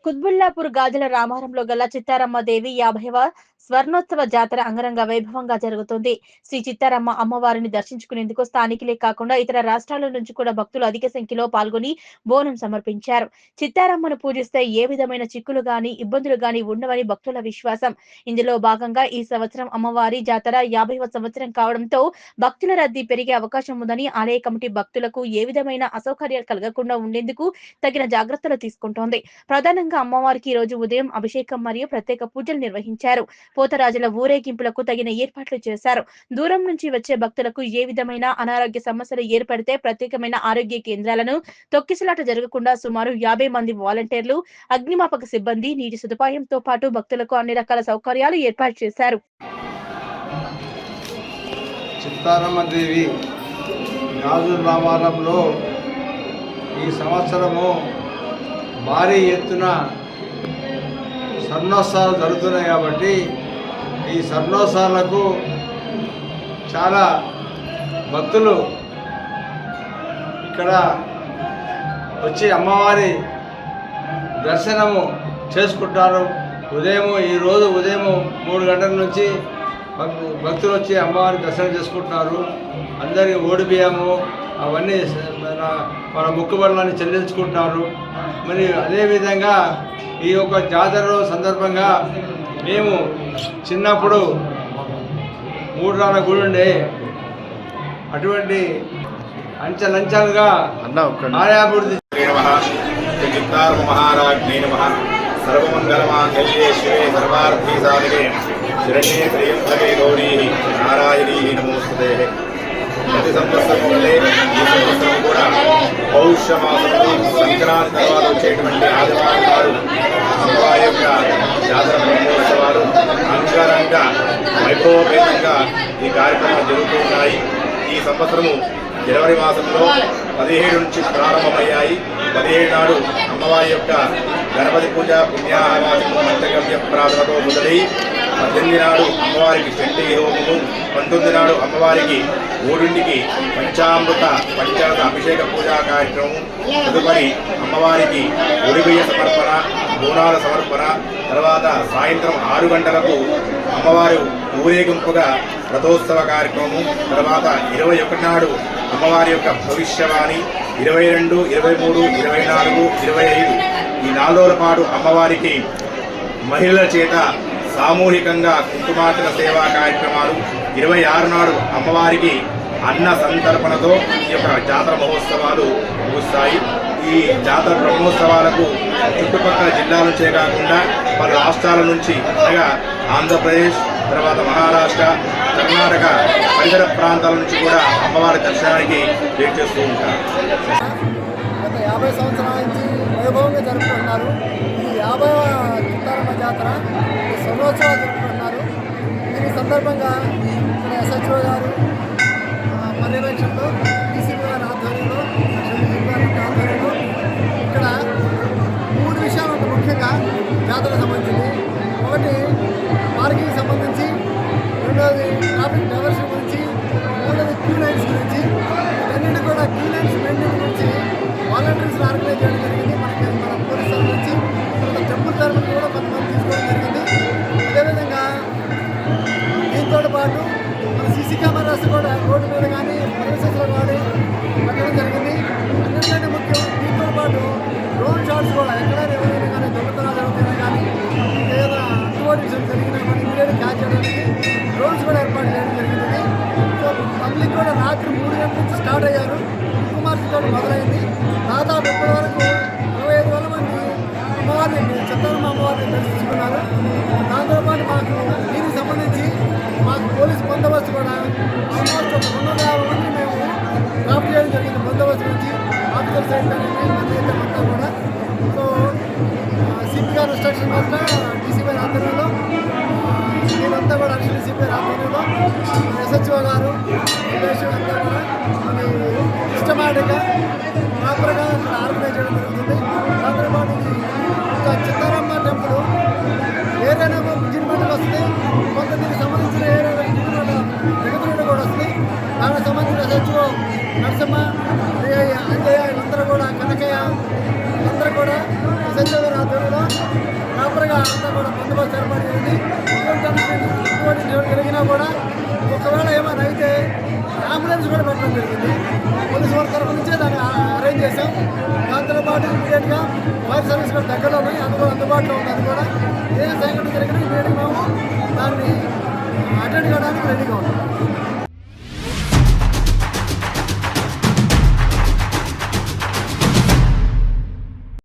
కుత్బుల్లాపూర్ గాజుల రామారంలో గల చిత్తారమ్మ దేవి 50వ స్వర్ణోత్సవ జాతర అంగరంగ వైభవంగా జరుగుతుంది. శ్రీ చిత్తారమ్మ అమ్మవారిని దర్శించుకునేందుకు స్థానికులే కాకుండా ఇతర రాష్ట్రాల నుంచి కూడా భక్తులు అధిక సంఖ్యలో పాల్గొని బోనం సమర్పించారు. చిత్తారమ్మను పూజిస్తే ఏ విధమైన చిక్కులు గాని ఇబ్బందులు గాని ఉండవని భక్తుల విశ్వాసం. ఇందులో భాగంగా ఈ సంవత్సరం అమ్మవారి జాతర 50వ సంవత్సరం కావడంతో భక్తుల రద్దీ పెరిగే అవకాశం ఉందని ఆలయ కమిటీ భక్తులకు ఏ విధమైన అసౌకర్యాలు కలగకుండా ఉండేందుకు తగిన జాగ్రత్తలు తీసుకుంటోంది. ప్రధానంగా అమ్మవారికి ఈ రోజు ఉదయం అభిషేకం మరియు ప్రత్యేక పూజలు నిర్వహించారు. పోతరాజుల ఊరేగింపులకు తగిన ఏర్పాట్లు చేశారు. దూరం నుంచి వచ్చే భక్తులకు ఏ విధమైన అనారోగ్య సమస్యలు ఏర్పడితే ప్రత్యేకమైన ఆరోగ్య కేంద్రాలను తొక్కిసలాట జరగకుండా సుమారు 50 మంది వాలంటీర్లు, అగ్నిమాపక సిబ్బంది, నీటి సదుపాయంతో పాటు భక్తులకు అన్ని రకాల సౌకర్యాలు ఏర్పాటు చేశారు. చిత్తారమ్మదేవి గాజుల రామారంలో ఈ సంవత్సరము భారీ ఎత్తున స్వర్ణోత్సవాలు జరుగుతున్నాయి కాబట్టి ఈ స్వర్ణోత్సవాలకు చాలా భక్తులు ఇక్కడ వచ్చి అమ్మవారి దర్శనము చేసుకుంటారు. ఈరోజు ఉదయం 3 గంటల నుంచి భక్తులు వచ్చి అమ్మవారి దర్శనం చేసుకుంటున్నారు. అందరికీ ఓడి బియ్యము అవన్నీ మన మొక్కుబడులని చెల్లించుకుంటున్నారు. మరి అదేవిధంగా ఈ యొక్క జాతర సందర్భంగా మేము చిన్నప్పుడు 3 రాళ్ళ గుడి ఉండే అటువంటి అంచెలంచెలుగా ఆలయాభివృద్ధి మహారాజ్ఞే నమః సర్వమంగళమాంగళ్యే శివే సర్వార్థీ సాధకే శరణ్యే త్రయంబకే గౌరీ నారాయణీ నమోస్తుతే. ప్రతి సంవత్సరం ఈ సంవత్సరం కూడా పౌష్యమాసంలో సంక్రాంతి తర్వాత వచ్చేటువంటి ఆదివారం నాడు అమ్మవారి యొక్క జాతర బ్రహ్మోత్సవాలు అంగరంగ వైభవపేతంగా ఈ కార్యక్రమాలు జరుగుతున్నాయి. ఈ సంవత్సరము జనవరి మాసంలో 17 నుంచి ప్రారంభమయ్యాయి. 17 నాడు అమ్మవారి యొక్క గణపతి పూజ పుణ్యాహవాసము పంచగవ్య ప్రార్థనతో మొదలై 18 నాడు అమ్మవారికి చండీ హోమము, 19 నాడు అమ్మవారికి 3ంటికి పంచామృత అభిషేక పూజా కార్యక్రమం, తదుపరి అమ్మవారికి ఉరిబియ్య సమర్పణ, బోనాల సమర్పణ, తర్వాత సాయంత్రం 6 గంటలకు అమ్మవారు ఊరేగింపుగా రథోత్సవ కార్యక్రమము, తర్వాత 21 నాడు అమ్మవారి యొక్క భవిష్యవాణి, 22, 23, 24, 25 ఈ 4 రోజుల పాటు అమ్మవారికి మహిళల చేత సామూహికంగా కుంకుమార్చన సేవా కార్యక్రమాలు, 26 నాడు అమ్మవారికి అన్న సంతర్పణతో ఈ యొక్క జాతర మహోత్సవాలు ముగుస్తాయి. ఈ జాతర బ్రహ్మోత్సవాలకు చుట్టుపక్కల జిల్లాల నుంచే కాకుండా పలు రాష్ట్రాల నుంచి అనగా ఆంధ్రప్రదేశ్, తర్వాత మహారాష్ట్ర, కర్ణాటక పరిసర ప్రాంతాల నుంచి కూడా అమ్మవారి దర్శనానికి వెయిట్ చేస్తూ ఉంటారు. గత 50 సంవత్సరాల నుంచి వైభవంగా జరుపుకుంటున్నారు. ఈ 50వ చిత్తారమ్మ జాతర స్వర్ణోత్సవాలు జరుపుకుంటున్నారు. దీని సందర్భంగా ఇక్కడ ఎస్హెచ్ఓ గారు పర్యవేక్షణలో, డీసీపీ గారి ఆధ్వర్యంలో, ఆధ్వర్యంలో ఇక్కడ 3 విషయాలు ఉంటాయి ముఖ్యంగా జాతరకు సంబంధించింది. ఒకటి పార్కింగ్ సంబంధించి, రెండవది ట్రాఫిక్ డైవర్షన్ గురించి, మూడవది క్యూ లైన్స్ గురించి. వీటన్నిటి కూడా క్యూ లైన్స్ మెయింటైన్ గురించి వాలంటీర్స్ ఆర్గనైజ్ చేయడం జరిగింది. మన పోలీస్ తరఫు నుంచి, టెంపుల్ తరఫు నుంచి కూడా కొంతమంది తీసుకోవడం జరిగింది. అదేవిధంగా దీంతో పాటు మన సీసీ కెమెరాస్ కూడా రోడ్డు మీద కానీ ప్రదేశాల్లో కానీ పెట్టడం జరిగింది. అన్నింటికంటే ముఖ్యం దీంతో పాటు డ్రోన్ షాట్స్ కూడా ఎక్కడైనా ఎవరైనా కానీ దొంగతనాలు జరుగుతున్నా కానీ ఏదైనా అడ్వాంటేషన్ జరిగినా కానీ ఇమీడియట్గా క్యాచ్ చేయడానికి డ్రోన్స్ కూడా ఏర్పాటు చేయడం జరిగింది. సో పబ్లిక్ కూడా రాత్రి 3 గంటల నుంచి స్టార్ట్ అయ్యారు. కుంకుమార్చనతో మొదలైంది. దాదాపు ఇప్పటి వరకు 25,000 మంది చిత్తారమ్మ అమ్మవారిని దర్శించుకున్నారు. దాంతోపాటు మాకు దీనికి సంబంధించి మాకు పోలీస్ బందోబస్తు కూడా ఆల్మోస్ట్ ఒక 250 మంది మేము డ్రాప్ చేయడం జరిగింది. బందోబస్తు నుంచి ఆఫీసర్ సైడ్ అంతా కూడా. సో సిపి గారి ఇన్స్ట్రక్షన్ వల్ల డీసీపీ గారి ఆధ్వర్యంలో నేనంతా కూడా అడిషనల్ సిపి గారి ఆధ్వర్యంలో ఎస్హెచ్ఓ గారు అంతా కూడా సిస్టమాటిక్గా ప్రాపర్గా ఆర్గనైజ్ చేయడం జరుగుతుంది. దాంతోపాటు చిత్తారమ్మ టెంపుల్ ఏదైనా జిన్మెంట్కి వస్తుంది, కొంత దీనికి సంబంధించిన ఏదైనా జగతులు కూడా వస్తుంది. దానికి సంబంధించిన ఎస్హెచ్ఓ నరసింహ, అంజయ్య, వీళ్ళందరూ కూడా కనకయ్య, వీళ్ళందరూ కూడా ఎస్హెచ్ఓ గారి ఆధ్వర్యంలో అంతా కూడా బందోబస్తు ఏర్పాటు చేయండి. ఇటువంటి జరిగినా కూడా ఒకవేళ ఏమైనా అయితే అంబులెన్స్ కూడా పెట్టడం జరిగింది. పోలీసు వారి తరఫు నుంచే దాన్ని అరేంజ్ చేశాం. దాంతో పాటు ఇమీడియట్గా ఫైర్ సర్వీస్ కూడా దగ్గరలో ఉన్నాయి, అందుబాటులో ఉంది. అది కూడా ఏ సంఘటన జరిగినా ఇమీడియట్గా మేము దాన్ని అటెండ్ కావడానికి రెడీగా ఉన్నాం.